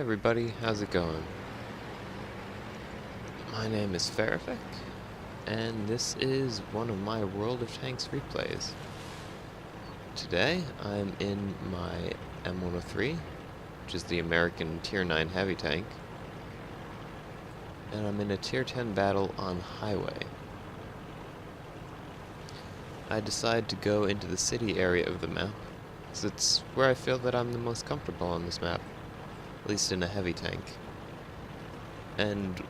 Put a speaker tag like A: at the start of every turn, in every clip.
A: everybody, how's it going? My name is Feraphic, and this is one of my World of Tanks replays. Today, I'm in my M103, which is the American Tier 9 heavy tank, and I'm in a Tier 10 battle on highway. I decide to go into the city area of the map, because it's where I feel that I'm the most comfortable on this map, at least in a heavy tank. And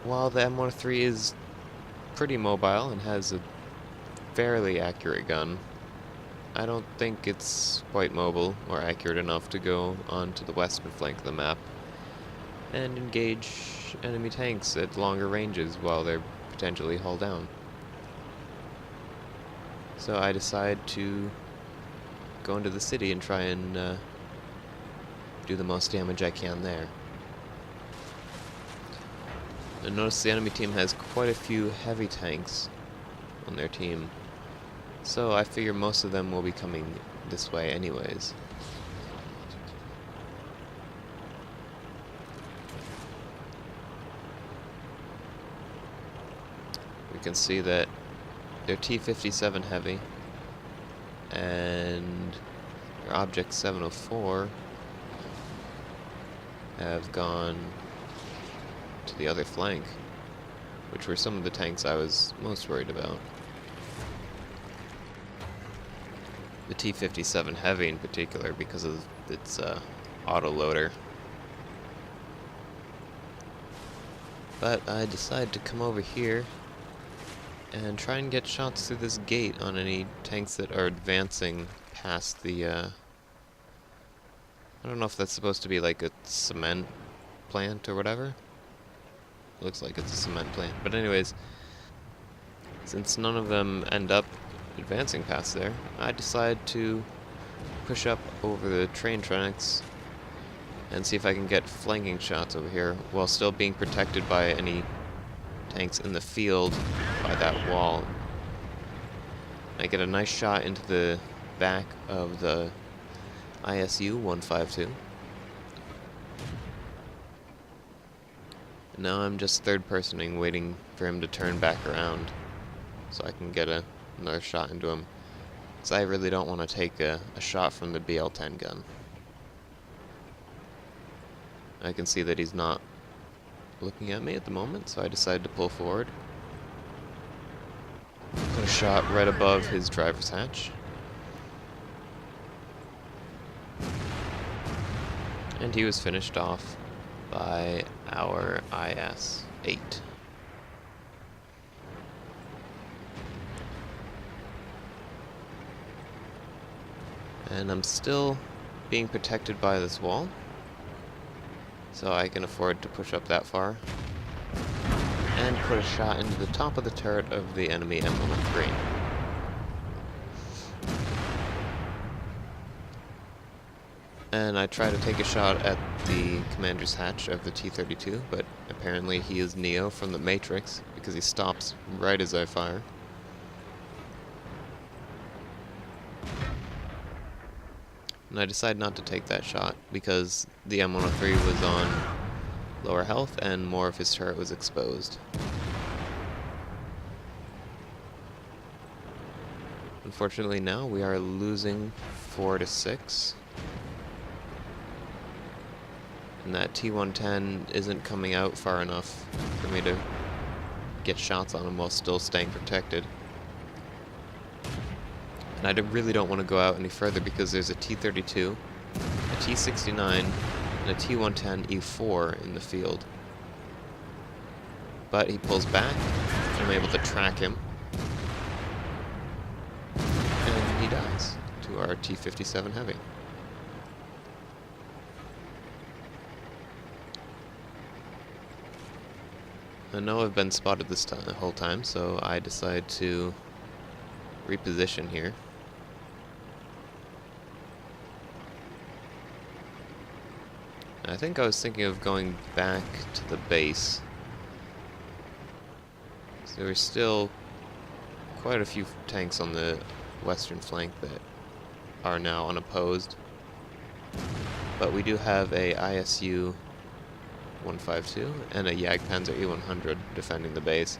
A: while the M103 is pretty mobile and has a fairly accurate gun, I don't think it's quite mobile or accurate enough to go onto the western flank of the map and engage enemy tanks at longer ranges while they're potentially hull down. So I decide to go into the city and try and do the most damage I can there. And notice the enemy team has quite a few heavy tanks on their team, so I figure most of them will be coming this way anyways. We can see that they're T-57 heavy, and their Object 704 have gone to the other flank, which were some of the tanks I was most worried about. The T-57 heavy in particular, because of its autoloader. But I decide to come over here and try and get shots through this gate on any tanks that are advancing past the, I don't know if that's supposed to be like a cement plant or whatever. Looks like it's a cement plant. But anyways, since none of them end up advancing past there, I decide to push up over the train tracks and see if I can get flanking shots over here while still being protected by any tanks in the field by that wall. I get a nice shot into the back of the ISU 152. And now I'm just third-personing, waiting for him to turn back around so I can get another shot into him. Because I really don't want to take a shot from the BL-10 gun. I can see that he's not looking at me at the moment, so I decide to pull forward. Put a shot right above his driver's hatch. And he was finished off by our IS-8. And I'm still being protected by this wall, so I can afford to push up that far and put a shot into the top of the turret of the enemy M103. And I try to take a shot at the commander's hatch of the T-32, but apparently he is Neo from the Matrix, because he stops right as I fire. And I decide not to take that shot, because the M103 was on lower health and more of his turret was exposed. Unfortunately now we are losing 4 to 6. And that T-110 isn't coming out far enough for me to get shots on him while still staying protected. And I really don't want to go out any further because there's a T-32, a T-69, and a T-110 E4 in the field. But he pulls back, and I'm able to track him. And he dies to our T-57 Heavy. I know I've been spotted this the whole time, so I decide to reposition here. I think I was thinking of going back to the base. So there were still quite a few tanks on the western flank that are now unopposed. But we do have a ISU 152 and a Jagdpanzer E100 defending the base.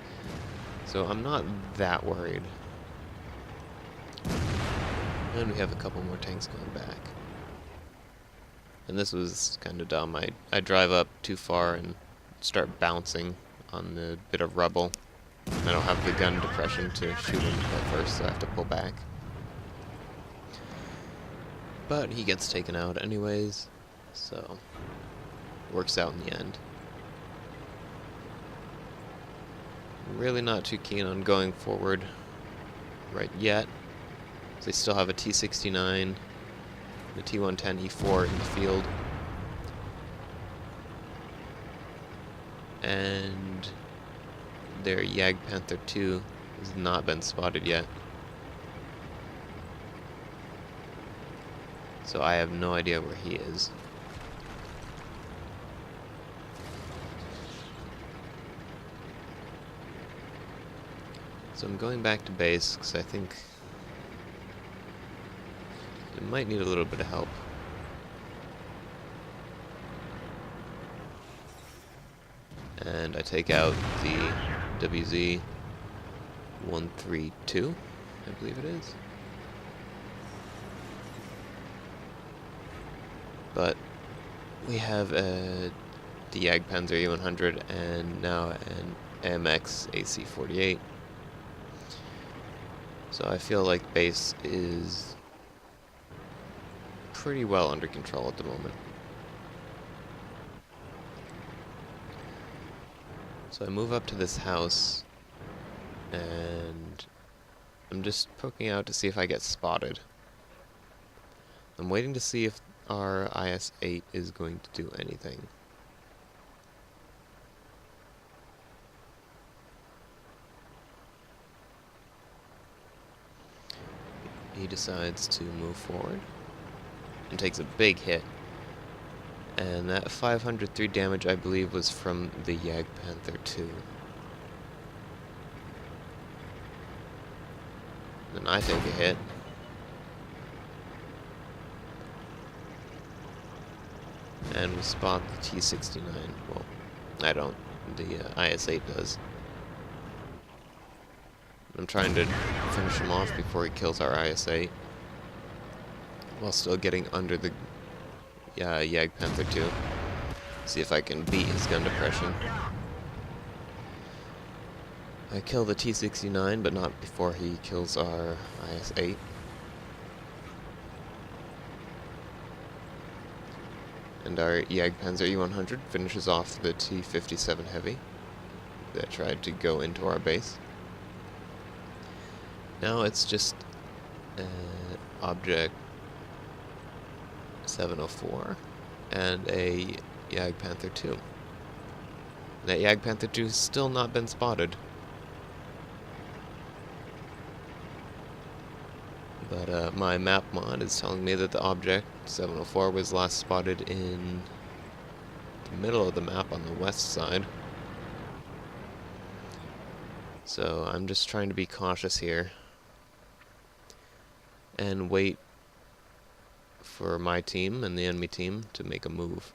A: So I'm not that worried. And we have a couple more tanks going back. And this was kind of dumb. I drive up too far and start bouncing on the bit of rubble. I don't have the gun depression to shoot him at first, so I have to pull back. But he gets taken out anyways, so works out in the end. I'm really not too keen on going forward right yet. They still have a T-69, the T-110 E4 in the field, and their Jagdpanther II has not been spotted yet. So I have no idea where he is. So I'm going back to base because I think it might need a little bit of help. And I take out the WZ-132, I believe it is. But we have the Jagdpanzer E100 and now an AMX AC-48. So I feel like base is pretty well under control at the moment. So I move up to this house and I'm just poking out to see if I get spotted. I'm waiting to see if our IS-8 is going to do anything. He decides to move forward and takes a big hit. And that 503 damage, I believe, was from the Jagdpanther II. Then I take a hit. And we spot the T-69. Well, I don't. The IS-8 does. I'm trying to finish him off before he kills our IS-8, while still getting under the Jagdpanther II. See if I can beat his gun depression. I kill the T-69, but not before he kills our IS-8. And our Jagdpanzer E100 finishes off the T-57 Heavy that tried to go into our base. Now it's just Object 704 and a Jagdpanther II. That Jagdpanther II has still not been spotted. But my map mod is telling me that the Object 704 was last spotted in the middle of the map on the west side. So I'm just trying to be cautious here and wait for my team and the enemy team to make a move.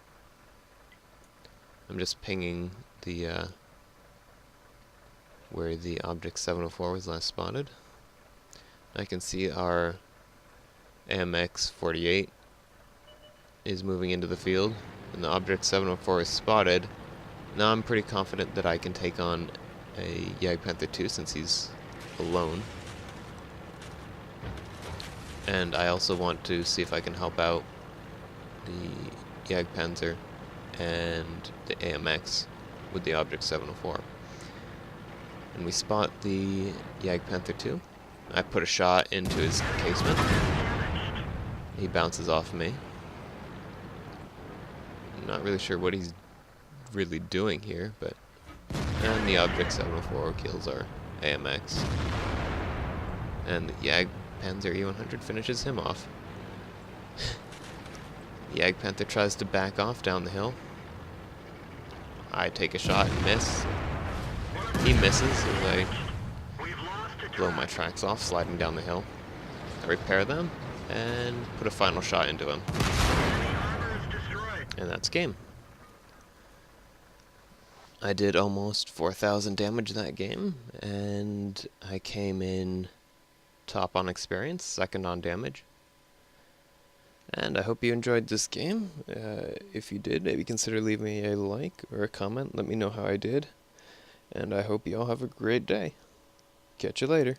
A: I'm just pinging the where the Object 704 was last spotted. I can see our AMX 48 is moving into the field, and the Object 704 is spotted. Now I'm pretty confident that I can take on a Jagdpanther II since he's alone. And I also want to see if I can help out the Jagdpanzer and the AMX with the Object 704. And we spot the Jagdpanther II. I put a shot into his casement. He bounces off me. I'm not really sure what he's really doing here, but... And the Object 704 kills our AMX. And the Jagdpanzer E100 finishes him off. The Jagdpanther tries to back off down the hill. I take a shot and miss. He misses as I blow my tracks off sliding down the hill. I repair them and put a final shot into him. And that's game. I did almost 4,000 damage that game, and I came in top on experience, second on damage. And I hope you enjoyed this game. If you did, maybe consider leaving me a like or a comment. Let me know how I did. And I hope you all have a great day. Catch you later.